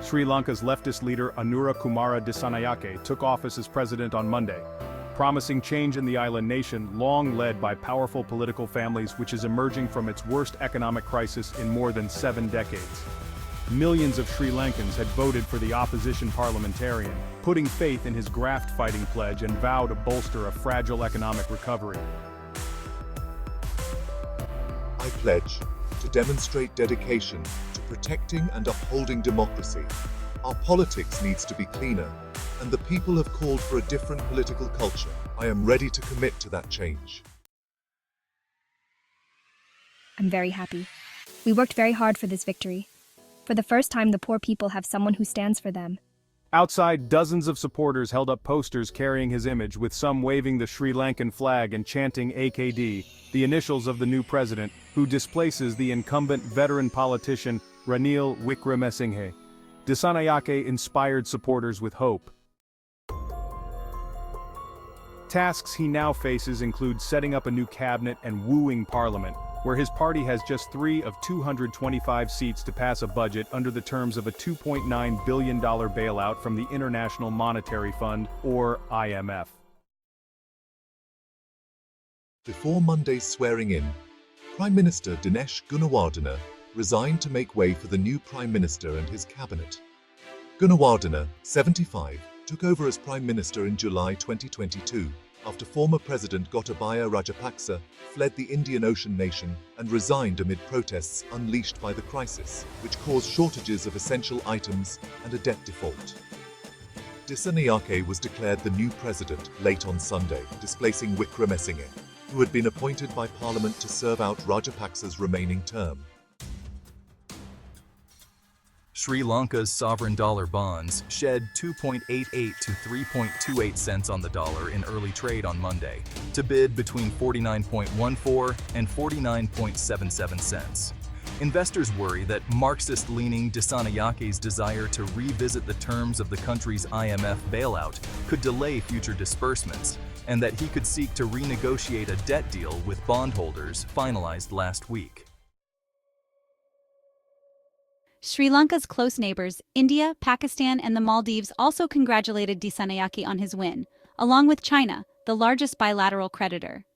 Sri Lanka's leftist leader Anura Kumara Dissanayake took office as president on Monday, promising change in the island nation long led by powerful political families which is emerging from its worst economic crisis in more than 7 decades. Millions of Sri Lankans had voted for the opposition parliamentarian, putting faith in his graft-fighting pledge and vow to bolster a fragile economic recovery. I pledge to demonstrate dedication to protecting and upholding democracy. Our politics needs to be cleaner, and the people have called for a different political culture. I am ready to commit to that change. I'm very happy. We worked very hard for this victory. For the first time, the poor people have someone who stands for them. Outside, dozens of supporters held up posters carrying his image, with some waving the Sri Lankan flag and chanting AKD, the initials of the new president, who displaces the incumbent veteran politician Ranil Wickremesinghe. Dissanayake inspired supporters with hope. Tasks he now faces include setting up a new cabinet and wooing parliament, where his party has just 3 of 225 seats to pass a budget under the terms of a $2.9 billion bailout from the International Monetary Fund, or IMF. Before Monday's swearing in, Prime Minister Dinesh Gunawardena resigned to make way for the new Prime Minister and his cabinet. Gunawardena, 75, took over as Prime Minister in July 2022, after former President Gotabaya Rajapaksa fled the Indian Ocean nation and resigned amid protests unleashed by the crisis, which caused shortages of essential items and a debt default. Dissanayake was declared the new president late on Sunday, displacing Wickremesinghe, who had been appointed by Parliament to serve out Rajapaksa's remaining term. Sri Lanka's sovereign dollar bonds shed 2.88 to 3.28 cents on the dollar in early trade on Monday, to bid between 49.14 and 49.77 cents. Investors worry that Marxist-leaning Disanayake's desire to revisit the terms of the country's IMF bailout could delay future disbursements, and that he could seek to renegotiate a debt deal with bondholders finalized last week. Sri Lanka's close neighbors, India, Pakistan, and the Maldives also congratulated Dissanayake on his win, along with China, the largest bilateral creditor.